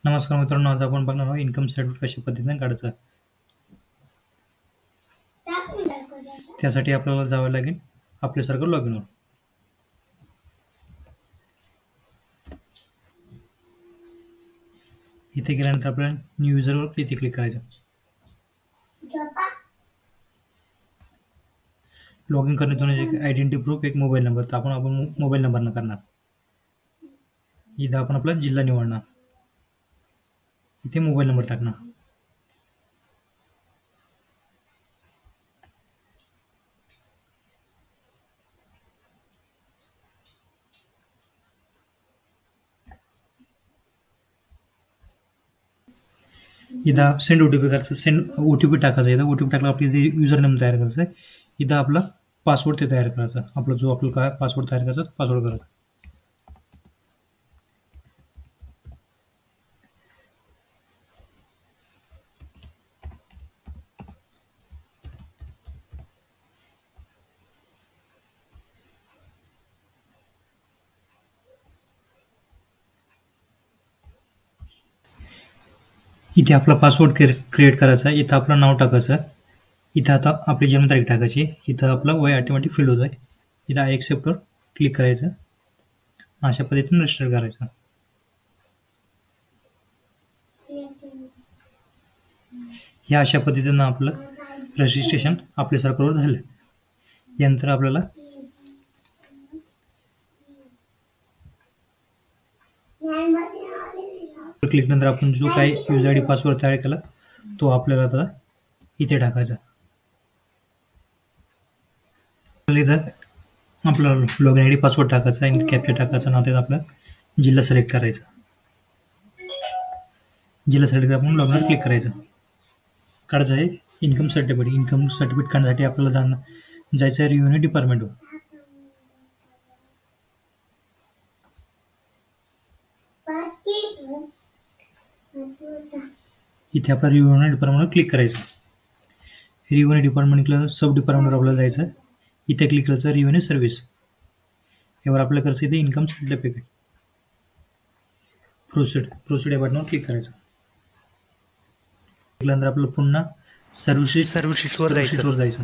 नमस्कार मित्रांनो, आज आपण बघणार आहोत इन्कम सर्टिफिकेट कशा पद्धतीने काढायचं. त्यासाठी आपल्याला जावं लागेल आपल्यासारखं लॉग इनवर. इथे गेल्यानंतर आपल्याला न्यू युजरवर इथे क्लिक करायचं. लॉग इन करण्यातून आयडेंटिटी प्रूफ, एक मोबाईल नंबर, तर आपण मोबाईल नंबरनं करणार. इथं आपण आपला जिल्हा निवडणार, इथे मोबाईल नंबर टाकणार. इथं सेंड ओटीपी करायचं, सेंड ओटीपी टाकायचा. इथं ओटीपी टाकला आपली इथे युजर नेम तयार करायचं आहे. इथं आपला पासवर्ड ते तयार करायचा. आपला काय पासवर्ड तयार करायचा, पासवर्ड करायचा. इथे आपला पासवर्ड क्रिएट करायचा. इथं आपलं नाव टाकायचं. इथं आता आपली जन्मतारीख टाकायची. इथं आपलं वय ऑटोमॅटिक फिल होत आहे. इथं आय एक्सेप्टवर क्लिक करायचं. अशा पद्धतीने रजिस्टर करायचं. ह्या अशा पद्धतीनं आपलं रजिस्ट्रेशन आपल्या सर्कलवर झालं. यानंतर आपल्याला क्लिक नंतर आपण जो काही युजर आय डी पासवर्ड तयार केला तो आपल्याला आता इथे टाकायचा. इथं आपला लॉगिन आय डी पासवर्ड टाकायचा आणि कॅप्चा टाकायचा. नंतर आपला जिल्हा सिलेक्ट करायचा. जिल्हा सिलेक्ट करून आपण लॉगिनवर क्लिक करायचं. काढायचं आहे इन्कम सर्टिफिकेट. इन्कम सर्टिफिकेट काढण्यासाठी आपल्याला जायचं आहे रेव्हेन्यू डिपार्टमेंटवर. इथे आपला रेव्हेन्यू डिपार्टमेंटवर क्लिक करायचं. रेव्हेन्यू डिपार्टमेंटला सब डिपार्टमेंटवर आपल्याला जायचं. इथे क्लिक करायचं रेव्हेन्यू सर्व्हिस. यावर आपल्याला करायचं इथे इन्कम सर्टिफिकेट. प्रोसीड या बटनावर क्लिक करायचं. त्यानंतर आपल्याला पुन्हा सर्व्हिसेसवर जायचं.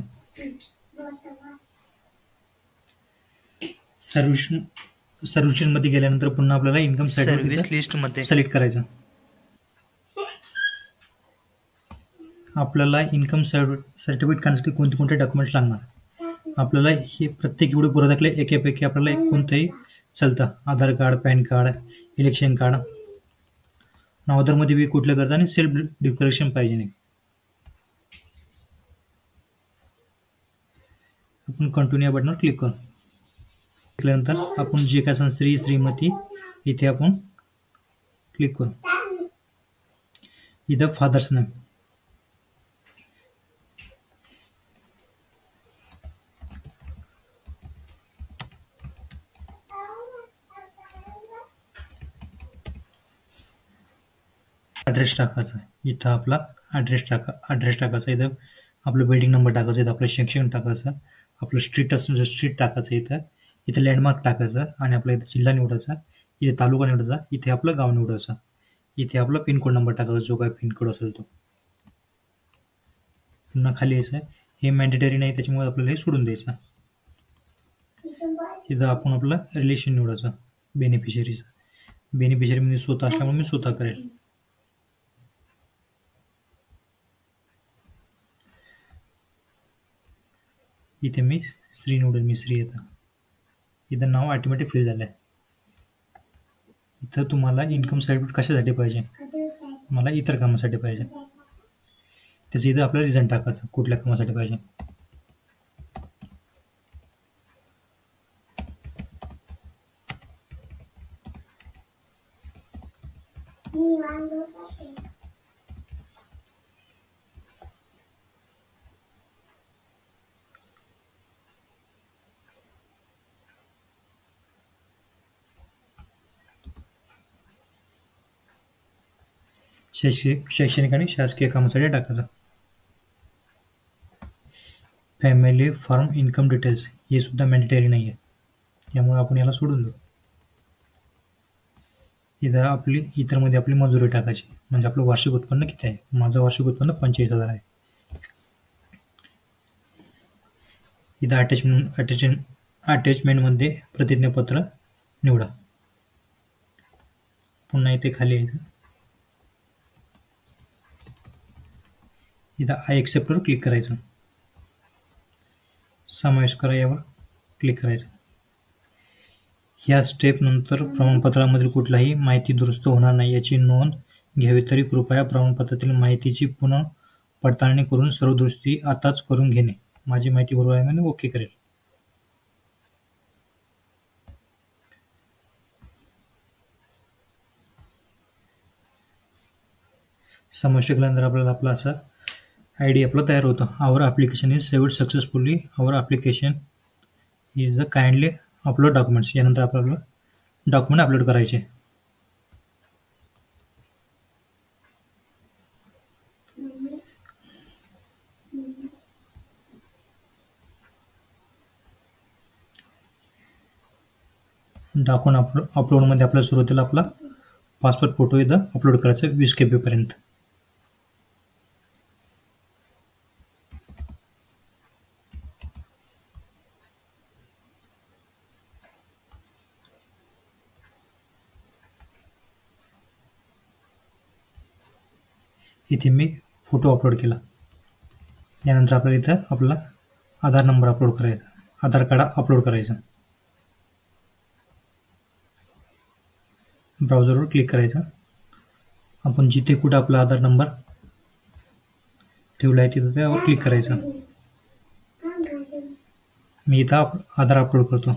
सर्व्हिसेसमध्ये गेल्यानंतर पुन्हा आपल्याला इन्कम सर्टिफिकेट लिस्टमध्ये सिलेक्ट करायचं. आपल्याला इन्कम सर्टिफिकेट काढण्यासाठी कोणते डॉक्युमेंट्स लागणार. आपल्याला हे प्रत्येक एवढे पुरा दाखले एकापैकी आपल्याला एक कोणतंही चालतं. Aadhaar card, PAN card, election card. अदरमध्ये बी कुठलं करता आणि सेल्फ डिक्लेरेशन पाहिजे नाही. आपण कंटिन्यू या बटनावर क्लिक करू. क्लिकल्यानंतर आपण जे काय श्री, श्रीमती इथे आपण क्लिक करू. इथं फादर्स नेम, ॲड्रेस टाकायचा. इथं आपला ॲड्रेस टाकायचा. इथं आपलं बिल्डिंग नंबर टाकायचा. इथं आपलं शिक्षण टाकायचं. आपलं स्ट्रीट असेल तर स्ट्रीट टाकायचं. इथं लँडमार्क टाकायचं आणि आपला इथं जिल्हा निवडायचा. इथे तालुका निवडायचा. इथे आपलं गाव निवडायचं. इथे आपला पिनकोड नंबर टाकायचा, जो काय पिनकोड असेल तो. पुन्हा खाली यायचं. हे मॅन्डेटरी नाही, त्याच्यामुळे आपल्याला हे सोडून द्यायचं. इथं आपण आपलं रिलेशन निवडायचं बेनिफिशरीचं. बेनिफिशरी मी स्वतः असल्यामुळे मी स्वतः करेल. इथे मी श्री निवडेल. मी श्री येतं. इथं नाव ऑटोमॅटिक फिल झालं आहे. इथं तुम्हाला इन्कम सर्टिफिकेट कशासाठी पाहिजे. मला इतर कामासाठी पाहिजे. त्याचं इथं आपल्याला रिझन टाकायचं, कुठल्या कामासाठी पाहिजे. शैक्षणिक आणि शासकीय कामासाठी टाकायचं. फॅमिली फार्म इन्कम डिटेल्स हे सुद्धा मॅन्डेटरी नाही आहे, त्यामुळे आपण याला सोडून देऊ. इथं इतरमध्ये आपली मजुरी टाकायची, म्हणजे आपलं वार्षिक उत्पन्न किती आहे. माझं वार्षिक उत्पन्न 45,000 आहे. इथं अटॅचमेंटमध्ये प्रतिज्ञापत्र निवडा. पुन्हा इथे खाली यायचं. इथं आय एक्सेप्टवर क्लिक करायचं. समावेश करा यावर क्लिक करायचं. ह्या स्टेप नंतर प्रमाणपत्रामधील कुठलाही माहिती दुरुस्त होणार नाही याची नोंद घ्यावी. तरी कृपया प्रमाणपत्रातील माहितीची पुन्हा पडताळणी करून सर्व दुरुस्ती आताच करून घेणे. माझी माहिती बरोबर आहे म्हणजे ओके करेल. समावेश केल्यानंतर आपल्याला आपला असा ID आपला तयार होतो. Our application is saved successfully. Our application is the kindly upload documents. यानंतर आपल्याला डॉक्युमेंट अपलोड करायचे. डॉक्युमेंट अपलोडमध्ये आपल्याला सुरुवातीला आपला पासपोर्ट फोटो इथं अपलोड करायचा 20 KB पर्यंत. इथे मी फोटो अपलोड केला. यानंतर आपल्याला इथं आपला आधार नंबर अपलोड करायचा, आधार कार्ड अपलोड करायचं. ब्राउझरवर क्लिक करायचं. आपण जिथे कुठं आपला आधार नंबर ठेवला आहे तिथं त्यावर क्लिक करायचं. मी इथं आधार अपलोड करतो.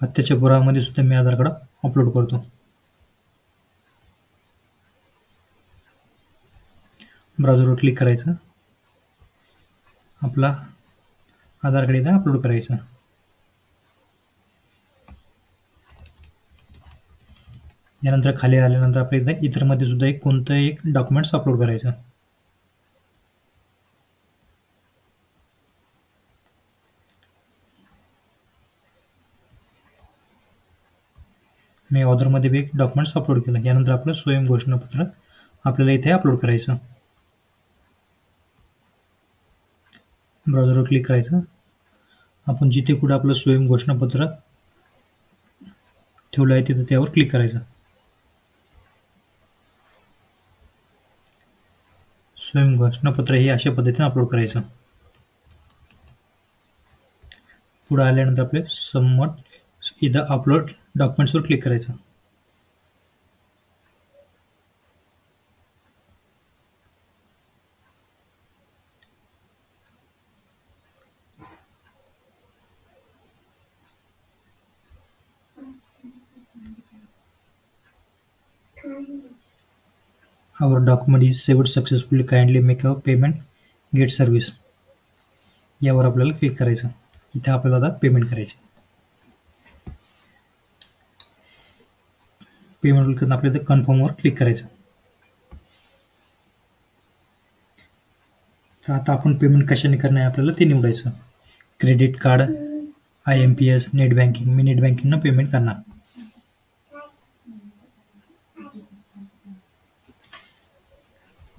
हत्याच्या पुराव्यामध्ये सुद्धा मी आधार कार्ड अपलोड करतो. ब्राउझरवर क्लिक करायचं. आपला आधार कार्ड इथं अपलोड करायचं. यानंतर खाली आल्यानंतर आपल्या इथं इतरमध्ये सुद्धा कोणतंही एक डॉक्युमेंट्स अपलोड करायचं. मी ऑदरमध्ये एक डॉक्युमेंट्स अपलोड केलं. यानंतर आपलं स्वयं घोषणापत्र आपल्याला इथे अपलोड करायचं. ब्राउझरवर क्लिक करायचं. आपण जिथे कुठं आपलं स्वयं घोषणापत्र ठेवलं आहे तिथं त्यावर क्लिक करायचं. स्वयं घोषणापत्र हे अशा पद्धतीने अपलोड करायचं. पुढे आल्यानंतर आपले सबमिट इथं अपलोड डॉक्युमेंट्सवर क्लिक करायचं. Our document is saved successfully. Kindly make a payment. Get service. यावर आपल्याला क्लिक करायचं. इथे आपल्याला आता पेमेंट करायची. पेमेंट करताना आपल्याला इथे कन्फर्मवर क्लिक करायचं. तर आता आपण पेमेंट कशाने करणार आहे आपल्याला ते निवडायचं. Credit card, IMPS, net banking. मी नेट बँकिंगनं पेमेंट करणार.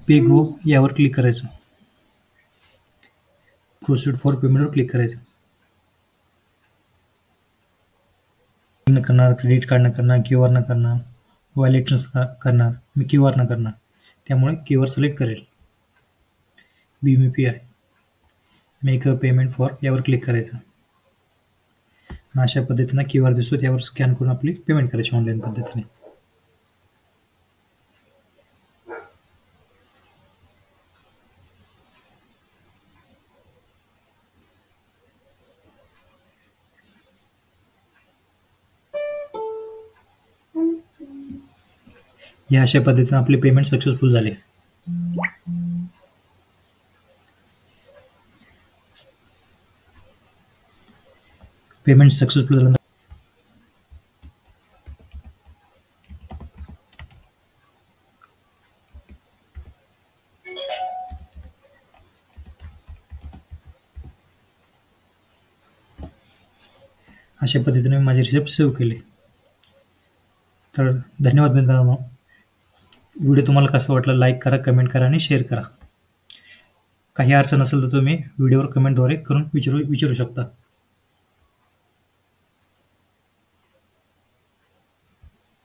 पे गो यावर क्लिक करायचं. प्रोसीड फॉर पेमेंटवर क्लिक करायचं. करणार, क्रेडिट कार्डनं करणार, QR न करणार, वॉलेट करणार. मी QR न करणार, त्यामुळे QR सिलेक्ट करेल. Bhim UPI make a payment for Yavar click करायचं. अशा पद्धतीनं QR दिसतो त्यावर स्कॅन करून आपली पेमेंट करायची ऑनलाईन पद्धतीने. या अशा पद्धतीने आपले पेमेंट सक्सेसफुल झाले. पेमेंट सक्सेसफुल झालं. अशा पद्धतीने माझे रिसिप्ट सेव्ह केले. तर धन्यवाद मित्रांनो. व्हिडिओ तुम्हाला कसा वाटला लाईक करा, कमेंट करा आणि शेअर करा. काही अडचण असेल तर तुम्ही व्हिडिओवर कमेंटद्वारे करून विचारू शकता.